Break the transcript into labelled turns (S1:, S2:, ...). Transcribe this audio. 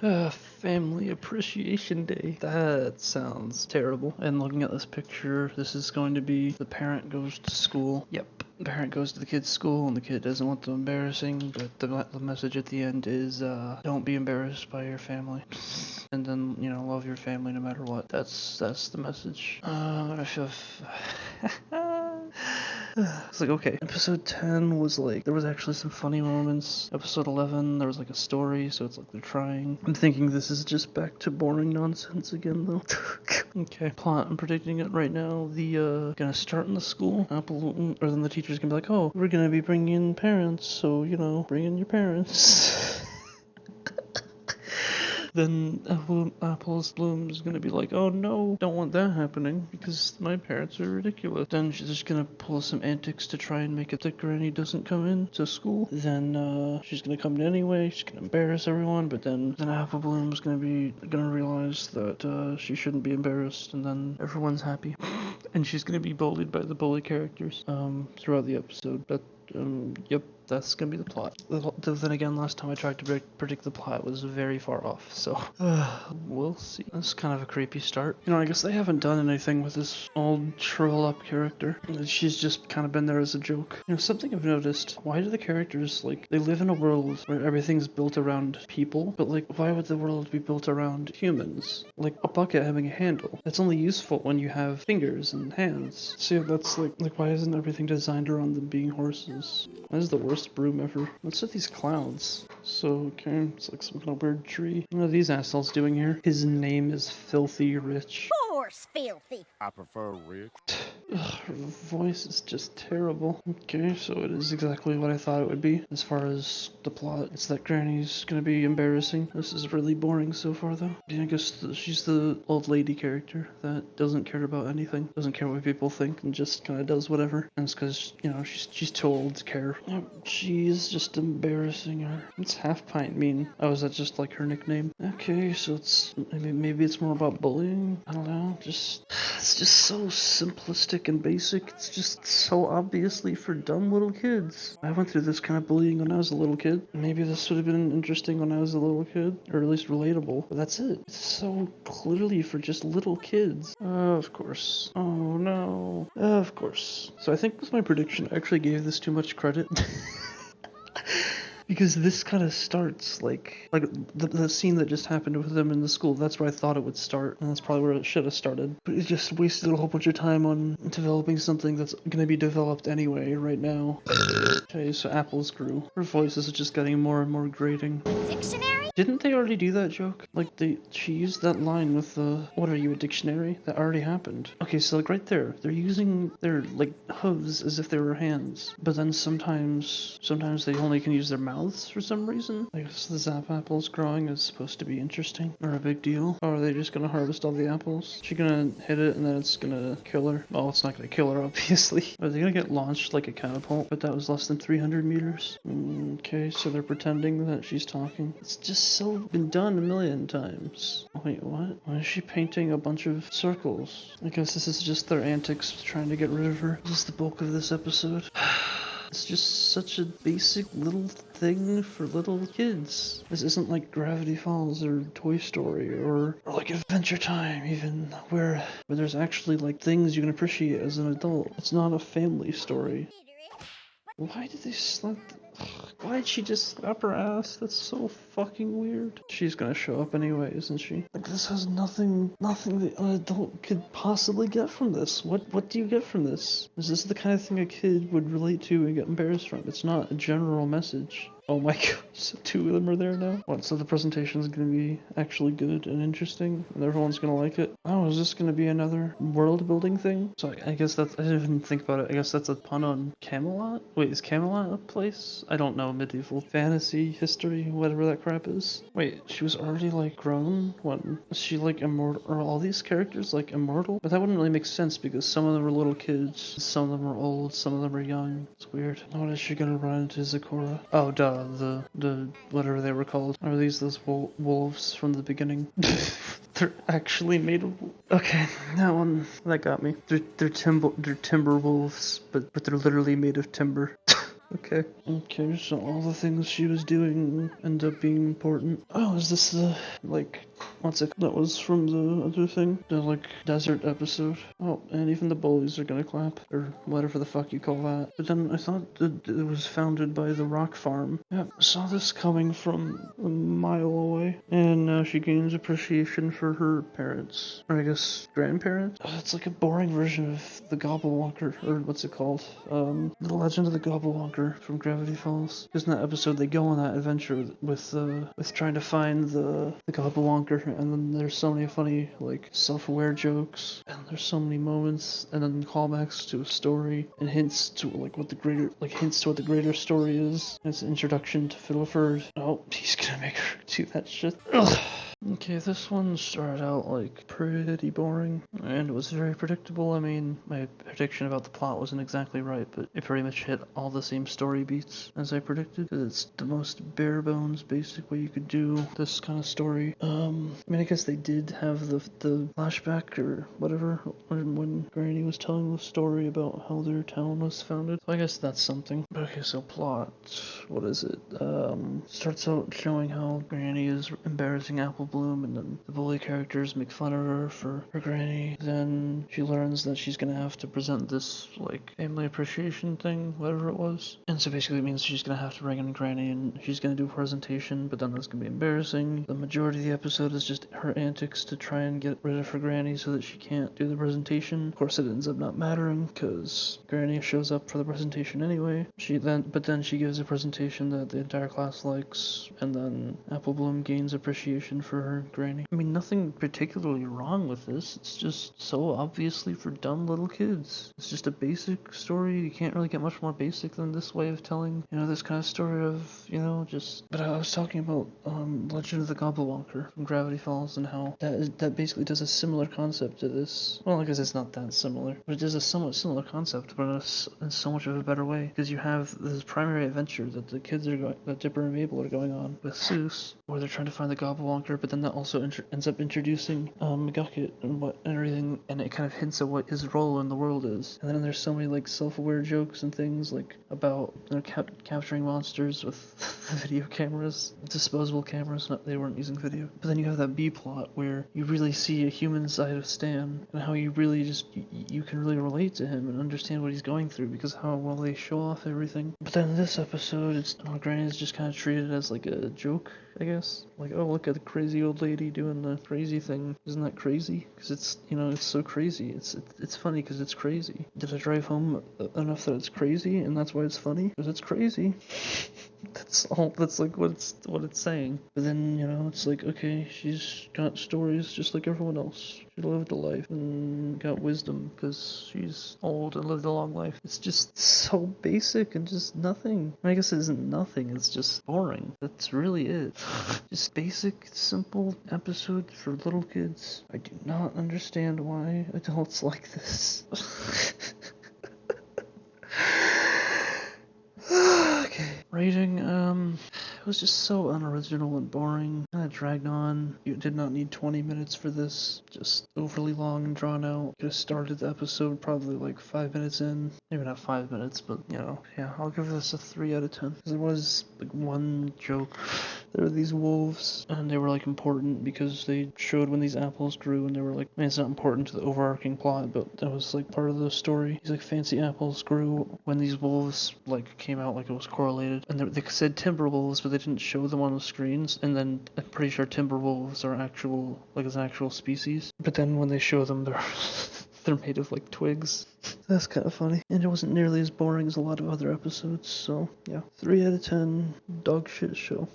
S1: Family Appreciation Day. That sounds terrible. And looking at this picture, this is going to be the parent goes to school. Yep. The parent goes to the kid's school and the kid doesn't want them embarrassing, but the message at the end is, don't be embarrassed by your family. And then, love your family no matter what. That's the message. I feel... It's like, okay, episode 10 was like, there was actually some funny moments. Episode 11, there was like a story, so it's like they're trying. I'm thinking this is just back to boring nonsense again, though. Okay, plot, I'm predicting it right now. Gonna start in the school, or then the teacher's gonna be like, oh, we're gonna be bringing in parents, so, bring in your parents. Then Apple's Bloom is gonna be like, oh no, don't want that happening because my parents are ridiculous. Then she's just gonna pull some antics to try and make it that Granny doesn't come in to school. Then she's gonna come in anyway. She's gonna embarrass everyone, but then Apple Bloom's gonna realize that she shouldn't be embarrassed, and then everyone's happy. And she's gonna be bullied by the bully characters throughout the episode. Yep, that's gonna be the plot. Then again, last time I tried to predict the plot, it was very far off, so we'll see. That's kind of a creepy start. I guess they haven't done anything with this old troll-up character. She's just kind of been there as a joke. Something I've noticed, why do the characters, they live in a world where everything's built around people, but why would the world be built around humans? Like a bucket having a handle. That's only useful when you have fingers and hands. So yeah, that's why isn't everything designed around them being horses? That is the worst broom ever. What's with these clouds? So, okay, it's like some kind of weird tree. What are these assholes doing here? His name is Filthy Rich.
S2: Course, filthy.
S3: I prefer rich.
S1: Ugh, her voice is just terrible. Okay, so it is exactly what I thought it would be. As far as the plot, it's that Granny's gonna be embarrassing. This is really boring so far, though. Yeah, I guess she's the old lady character that doesn't care about anything, doesn't care what people think, and just kind of does whatever. And it's because, she's too old to care. Yep, she's just embarrassing her. What's Half Pint mean? Oh, is that just like her nickname? Okay, so maybe it's more about bullying? I don't know, it's just so simplistic and basic. It's just so obviously for dumb little kids. I went through this kind of bullying when I was a little kid. Maybe this would have been interesting when I was a little kid, or at least relatable, but that's it. It's so clearly for just little kids. Of course. Oh no. Of course. So I think with my prediction, I actually gave this too much credit. Because this kind of starts like the scene that just happened with them in the school. That's where I thought it would start, and that's probably where it should have started. But it just wasted a whole bunch of time on developing something that's gonna be developed anyway right now. Okay, so apples grew. Her voice is just getting more and more grating.
S2: Dictionary?
S1: Didn't they already do that joke? She used that line with the, what are you, a dictionary? That already happened. Okay, so right there, they're using their hooves as if they were hands. But then sometimes they only can use their mouths for some reason. I guess the zap apples growing is supposed to be interesting or a big deal. Or are they just gonna harvest all the apples? Is she gonna hit it and then it's gonna kill her? Well, it's not gonna kill her, obviously. Are they gonna get launched like a catapult? But that was less than 300 meters. Okay, so they're pretending that she's talking. It's just so been done a million times. Wait, what? Why is she painting a bunch of circles? I guess this is just their antics trying to get rid of her. This is the bulk of this episode. It's just such a basic little thing for little kids. This isn't like Gravity Falls or Toy Story or like Adventure Time even, where there's actually things you can appreciate as an adult. It's not a family story. Why did they slap Why'd she just slap her ass? That's so fucking weird. She's gonna show up anyway, isn't she? This has nothing that an adult could possibly get from this. What do you get from this? Is this the kind of thing a kid would relate to and get embarrassed from? It's not a general message. Oh my god, so two of them are there now? What, so the presentation is going to be actually good and interesting, and everyone's going to like it? Oh, is this going to be another world-building thing? So I guess that's, I didn't even think about it, I guess that's a pun on Camelot? Wait, is Camelot a place? I don't know, medieval fantasy, history, whatever that crap is. Wait, she was already, grown? What, is she, immortal? Are all these characters, immortal? But that wouldn't really make sense, because some of them are little kids, some of them are old, some of them are young. It's weird. What is she gonna run into Zecora? Oh, duh. The whatever they were called. Are these those wolves from the beginning? They're actually made of... Okay, that got me. They're timber wolves, but they're literally made of timber. Okay. Okay, so all the things she was doing end up being important. Oh, is this the, like, what's it? That was from the other thing? The, like, desert episode? Oh, and even the bullies are gonna clap. Or whatever the fuck you call that. But then I thought that it was founded by the rock farm. Yeah, saw this coming from a mile away. And now she gains appreciation for her parents. Or I guess grandparents? Oh, it's like a boring version of the Gobblewalker, or what's it called? The Legend of the Gobblewalker from Gravity Falls. Because in that episode, they go on that adventure with trying to find the Gobblewonker, and then there's so many funny, like, self-aware jokes, and there's so many moments, and then callbacks to a story, and hints to, like, hints to what the greater story is. It's an introduction to Fiddleford. Oh, he's gonna make her do that shit. Ugh. Okay, this one started out, like, pretty boring, and it was very predictable. I mean, my prediction about the plot wasn't exactly right, but it pretty much hit all the same story beats as I predicted, because it's the most bare-bones, basic way you could do this kind of story. I mean, I guess they did have the flashback, or whatever, when Granny was telling the story about how their town was founded, so I guess that's something. But okay, so plot, what is it? Starts out showing how Granny is embarrassing Apple Bloom, and then the bully characters make fun of her for her granny. Then she learns that she's gonna have to present this, like, family appreciation thing, whatever it was. And so basically it means she's gonna have to bring in Granny, and she's gonna do a presentation, but then that's gonna be embarrassing. The majority of the episode is just her antics to try and get rid of her granny so that she can't do the presentation. Of course, it ends up not mattering, because Granny shows up for the presentation anyway. But then she gives a presentation that the entire class likes, and then Apple Bloom gains appreciation for her granny. I mean, nothing particularly wrong with this. It's just so obviously for dumb little kids. It's just a basic story. You can't really get much more basic than this way of telling, this kind of story of, just... But I was talking about Legend of the Gobblewonker from Gravity Falls, and how that basically does a similar concept to this. Well, I guess it's not that similar, but it does a somewhat similar concept, but in so much of a better way. Because you have this primary adventure that the kids that Dipper and Mabel are going on with Seuss, where they're trying to find the Gobblewonker, but then that also ends up introducing McGucket and everything, and it kind of hints at what his role in the world is. And then there's so many, like, self-aware jokes and things, like, about capturing monsters with video cameras, disposable cameras. They weren't using video. But then you have that B plot where you really see a human side of Stan, and how you really you can really relate to him and understand what he's going through, because how well they show off everything. But then in this episode, Granny's just kind of treated as, like, a joke, I guess. Like, oh, look at the crazy old lady doing the crazy thing. Isn't that crazy? Because it's, it's so crazy. It's funny because it's crazy. Did I drive home enough that it's crazy, and that's why it's funny? Because it's crazy. That's like what it's saying. But then, it's like, okay, she's got stories just like everyone else. She lived a life and got wisdom because she's old and lived a long life. It's just so basic and just nothing. I guess it isn't nothing, it's just boring. That's really it. Just basic, simple episode for little kids. I do not understand why adults like this. Okay. Rating, it was just so unoriginal and boring. Kind of dragged on. You did not need 20 minutes for this. Just overly long and drawn out. Could have started the episode probably like 5 minutes in. Maybe not 5 minutes, but yeah, I'll give this a 3 out of 10. There was like one joke. There were these wolves, and they were like important because they showed when these apples grew, and they were like, I mean, it's not important to the overarching plot, but that was like part of the story. These like fancy apples grew when these wolves like came out, like it was correlated, and they said timber wolves, but they didn't show them on the screens. And then I'm pretty sure timber wolves are actual, like, it's an actual species, but then when they show them, they're they're made of like twigs. That's kind of funny, and it wasn't nearly as boring as a lot of other episodes. So yeah, 3 out of 10. Dog shit show.